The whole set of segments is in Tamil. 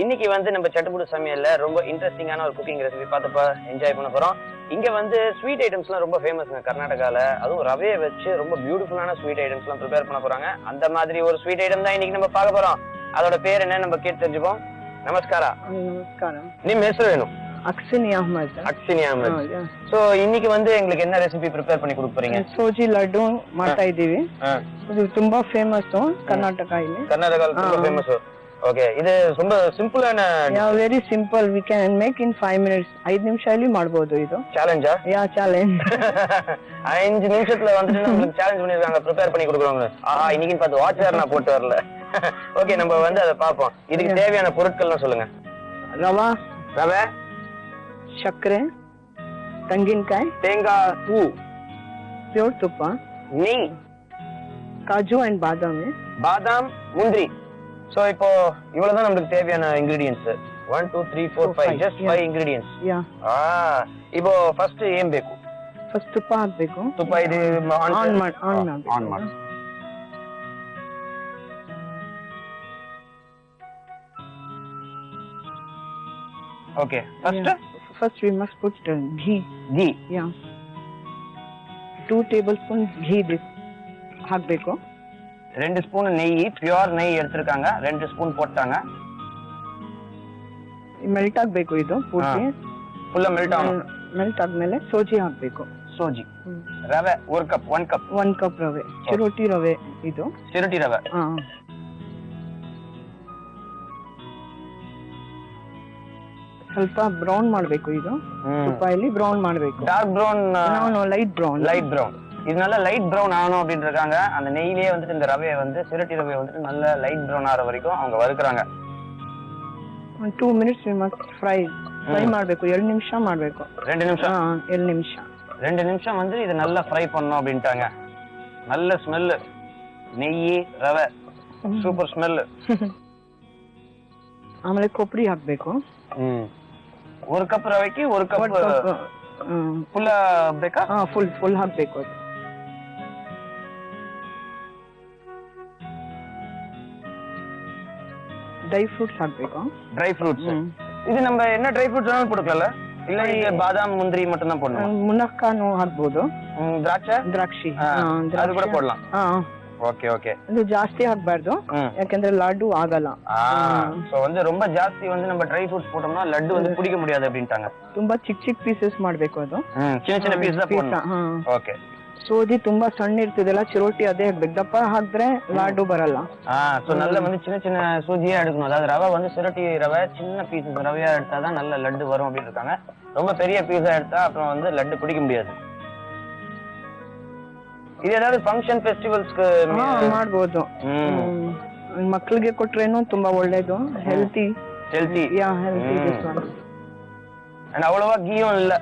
இன்னைக்கு வந்து நம்ம சட்டுப்புடு சமையல்ல ரொம்ப இன்ட்ரெஸ்டிங்கான ஒரு குக்கிங் ரெசிபி பார்த்துப்ப என்ஜாய் பண்ண போறோம். இங்க வந்து ஸ்வீட் ஐட்டம்ஸ்லாம் ரொம்ப ஃபேமஸ்ங்க கர்நாடகால. அதுவும் ரவையை வச்சு ரொம்ப பியூட்டிஃபுல்லான ஸ்வீட் ஐட்டம்ஸ்லாம் ப்ரிப்பேர் பண்ண போறாங்க. அந்த மாதிரி ஒரு ஸ்வீட் ஐட்டம் தான் இன்னைக்கு நம்ம பார்க்க போறோம். அதோட பேர் என்ன நம்ம கேட்டு தெரிஞ்சுப்போம். நமஸ்கார. நமஸ்காரம். ನಿಮ್ಮ ಹೆಸರು ಏನು? ಅಕ್ಸಿನಿ ಅಹಮದ್. ಅಕ್ಸಿನಿ ಅಹಮದ್. ಸೋ இன்னைக்கு வந்து எங்களுக்கு என்ன ரெசிபி ப்ரிப்பேர் பண்ணி கொடுக்க போறீங்க? ಸೋಜಿ ಲಡ್ಡು ಮಾಡ್ತಾ ಇದೀವಿ. ಇದು ತುಂಬಾ ಫೇಮಸ್ ಕರ್ನಾಟಕ ಇಲ್ಲಿ. ಕರ್ನಾಟಕದಲ್ಲಿ ತುಂಬಾ ಫೇಮಸ್. ಓಕೆ, ಇದು ತುಂಬಾ ಸಿಂಪಲ್ ಆನ very simple. We can make in 5 minutes. 5 ನಿಮಿಷದಲ್ಲಿ ಮಾಡಬಹುದು. ಇದು ಚಾಲೆಂಜಾ? ಯಾ ಚಾಲೆಂಜ್. 5 நிமிஷத்துல வந்து நமக்கு சேலஞ்ச் பண்ணிருக்காங்க ப்ரிப்பேர் பண்ணி கொடுக்குறவங்க. இன்னைக்கு பார்த்து வாட்ச் நான் போட்டு வரல. ஓகே, நம்ம வந்து அதை பாப்போம். இதுக்கு தேவையான பொருட்கள்லாம் சொல்லுங்க. ரவை, ಸಕ್ಕರೆ, ತೆಂಗಿನಕಾಯಿ, தேங்காய் பூ, ಪ್ಯೂರ್ ತುಪ್ಪ, நெய், ಕಾಜು ಅಂಡ್ ಬಾದಾಮಿ, பாதாம், முந்திரி. சோ இப்போ இவ்வளவுதான் நமக்கு தேவையான இன்கிரிடியன்ட்ஸ். 1 2 3 4 5 just 5 ingredients. இப்போ ಫಸ್ಟ್ ಏನ್ ಬೇಕು? ಫಸ್ಟ್ ತುಪ್ಪ ಹಾಕಬೇಕು. ತುಪ್ಪ ಇದು ಆನ್ ಮಾಡಿ. Okay, first we must put ghee. Yeah. 2 tablespoon ghee ಹಾಕಬೇಕು. 2 ಸ್ಪೂನ್ ನೆಯ್ಯಿ, ಪ್ಯೂರ್ ನೆಯ್ಯಿ எடுத்துருக்காங்க. 2 ಸ್ಪೂನ್ போட்டாங்க. ಮೆಲ್ಟ್ ಆಗಬೇಕು. ಇದು ಪೂರ್ತಿ ಫುಲ್ ಮೆಲ್ಟ್ ಆದ್ಮೇಲೆ ಸೋಜಿ ಹಾಕಬೇಕು. ಸೋಜಿ, ರವೆ 1 ಕಪ್ ರವೆ, ಚಿರೋಟಿ ರವೆ. ಇದು ಚಿರೋಟಿ ರವೆ. ಸ್ವಲ್ಪ ಬ್ರೌನ್ ಮಾಡಬೇಕು. ಇದು ತುಪ್ಪದಲ್ಲಿ ಬ್ರೌನ್ ಮಾಡಬೇಕು. Dark brown, light brown. இது நல்ல லைட் ப்ரௌன் ஆகணும் அப்படின்னு இருக்காங்க. அந்த நெய்யிலேயே வந்துட்டு இந்த ரவையை வந்து சிரட்டி ரவையை வந்துட்டு நல்ல லைட் ப்ரௌன் ஆகிற வரைக்கும் அவங்க வறுக்குறாங்க. 2 minutes we must fry ಮಾಡಬೇಕು. 2 ನಿಮಿಷ ಮಾಡಬೇಕು. 2 நிமிஷம். 2 நிமிஷம் வந்து இது நல்லா ஃப்ரை பண்ணணும் அப்படின்ட்டாங்க. நல்ல ஸ்மெல், நெய், ரவை, சூப்பர் ஸ்மெல். ಆಮೇಲೆ ಕೊಬ್ಬರಿ ಹಾಕಬೇಕು. 1 ಕಪ್ ರವೆಗೆ 1 ಕಪ್ ಫುಲ್ ಬೇಕಾ? ಫುಲ್ ಹಾಕಬೇಕು. ಡ್ರೈ ಫ್ರೂಟ್ಸ್ ಹಾಕಬೇಕು. ಡ್ರೈ ಫ್ರೂಟ್ಸ್ இது நம்ம என்ன ட்ரை ஃப்ரூட்ஸ் வேணாலும் போட்டுக்கலாம்ல? இல்ல இது பாதாம் முந்திரி மட்டும் தான் போடணும்? முனக்கானு ಹಾಕಬಹುದು. ದ್ರಾಕ್ಷಿ ಅದು ಕೂಡ போடலாம். Okay okay. ಇದು ಜಾಸ್ತಿ ಹಾಕಬಾರದು, ಯಾಕಂದ್ರೆ ಲಡ್ಡು ಆಗಲ್ಲ. சோ வந்து ரொம்ப ಜಾಸ್ತಿ வந்து நம்ம ட்ரை ஃப்ரூட்ஸ் போட்டோம்னா லட்டு வந்து பிடிக்க முடியாது அப்படிட்டாங்க. ತುಂಬಾ ಚಿಕ್ಕ ಪೀಸಸ್ ಮಾಡಬೇಕು. ಅದು ಚಿನ್ನ ಪೀಸ್ தான் போடணும். ಓಕೆ. ಸೋಜಿ ತುಂಬಾ ಸಣ್ಣ ಇರ್ತದಲ್ಲ, ಚಿರೋಟಿ ಅದೇ ಹಾಕ್ಬೇಕು. ದಪ್ಪ ಹಾಕಿದ್ರೆ ಲಾಡು ಬರಲ್ಲ. சோ நல்ல வந்து சின்ன சூஜியா எடுக்கணும். அதாவது ரவை வந்து சிரோட்டி ரவை சின்ன பீசஸ் ரவையா எடுத்தாதான் நல்ல லட்டு வரும் அப்படின்னு இருக்காங்க. ரொம்ப பெரிய பீஸா எடுத்தா அப்புறம் வந்து லட்டு பிடிக்க முடியாது. இது ஏதாவது ஃபங்க்ஷன் ಫೆಸ್ಟಿವಲ್ಸ್ಗೆ ಮಾಡಬಹುದು. ಮಕ್ಕಳಿಗೆ ಕೊಟ್ರೇನು ತುಂಬಾ ಒಳ್ಳೇದು. Healthy this one. and அவ்வளவா கீயும் இல்ல.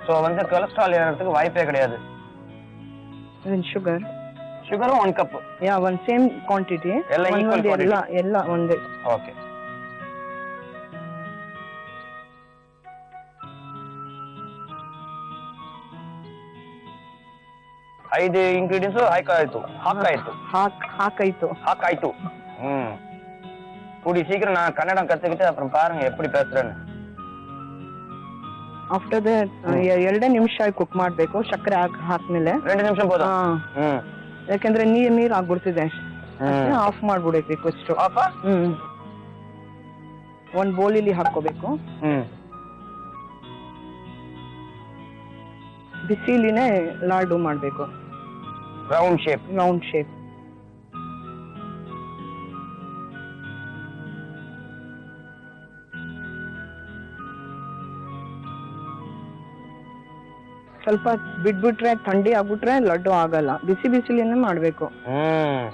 சோ வந்து கொலஸ்ட்ரால் ஏறறதுக்கு வாய்ப்பே கிடையாது. சுகரும் 1 கப். one same quantity. எல்லாம் ஈக்குவல் குவாண்டிட்டி. ಎಲ್ಲ ಒಂದೇ. ಓಕೆ. 5 ಇಂಗ್ರೀಡಿಯೆಂಟ್ಸ್ ಹಾಕಾಯ್ತು. கூடி சீக்கிரம் நான் கன்னடம் கத்துக்கிட்டு அப்புறம் பாருங்க எப்படி பேசுறேன்னு. ಆಫ್ಟರ್ ದಟ್ 2 ನಿಮಿಷ ಕುಕ್ ಮಾಡಬೇಕು. ಸಕ್ಕರೆ ಹಾಕ್ಮೇಲೆ 2 ನಿಮಿಷ போதும். ಯಾಕಂದ್ರೆ ನೀರು ಆಗ್ಬಿಡ್ತಿದೆ. ಆಫ್ ಮಾಡ್ಬಿಡಬೇಕು. ಅಷ್ಟು ಒಂದು ಬೌಲಲ್ಲಿ ಹಾಕೋಬೇಕು. ಬಿಸಿಲಿನೇ ಲಾಡು ಮಾಡಬೇಕು. Round shape. ಸ್ವಲ್ಪ ಬಿಟ್ಬಿಟ್ರೆ ಥಂಡಿ ಆಗ್ಬಿಟ್ರೆ ಲಡ್ಡು ಆಗಲ್ಲ. ಬಿಸಿಲಿನೇ ಮಾಡಬೇಕು.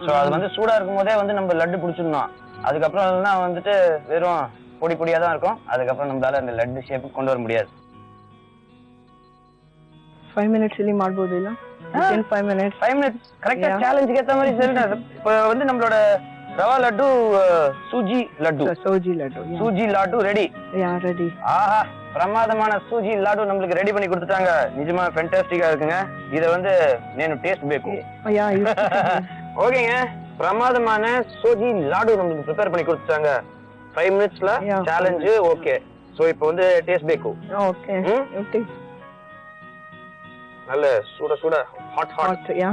சோ அது வந்து சூடா இருக்கும்போதே வந்து நம்ம லட்டு புடிச்சிடணும். அதுக்கப்புறம் எல்லாம் வந்துட்டு வெறும் பொடியா தான் இருக்கும். அதுக்கப்புறம் நம்மளால அந்த லட்டு ஷேப் கொண்டு வர முடியாது. 5 minutes ಅಲ್ಲಿ ಮಾಡಬಹುದು. ಇಲ್ಲ 5 minutes கரெக்ட்டா சேலஞ்சுக்கு ஏத்த மாதிரி சொல்றேன். இப்போ வந்து நம்மளோட ரவா லட்டு, சூஜி லட்டு ரெடி. ரெடி. ஆஹா, பிரமாதமான சூஜி லாடு நம்மளுக்கு ரெடி பண்ணி கொடுத்துட்டாங்க. நிஜமா ஃபேண்டாஸ்டிக்கா இருக்குங்க. இத வந்து నేను ಟೇಸ್ಟ್ ಬೇಕು. ಯಾ ஓகேங்க. பிரமாதமான சோஜி லாடு நமக்கு ப்ரிப்பேர் பண்ணி கொடுத்துட்டாங்க 5 மினிட்ஸ்ல சேலஞ்சு ஓகே சோ இப்போ வந்து டேஸ்ட் பேக்கு ஓகே ஓகே நல்ல சுட ಹಾಟ್ ಯಾ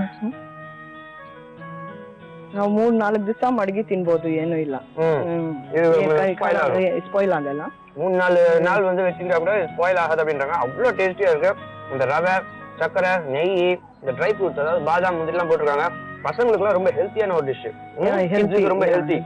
ನಾವು 3-4 ದಿವಸ ಮಡಗಿ ತಿನ್ಬೋದು ಏನು ಇಲ್ಲ ಸ್ಪಾಯಿಲ್ ಆಗಲ್ಲ 3-4 நாள் வந்து வச்சிருந்தா கூட ஸ்பாயில் ஆகாது அப்படின்றாங்க அவ்வளவு டேஸ்டியா இருக்கு இந்த ரவை சக்கரை நெய் இந்த ட்ரை ஃப்ரூட்ஸ் அதாவது பாதாம் முந்திரி எல்லாம் போட்டிருக்காங்க பசங்களுக்கு எல்லாம் ரொம்ப ஹெல்த்தியான ஒரு டிஷ் ரொம்ப ஹெல்த்தி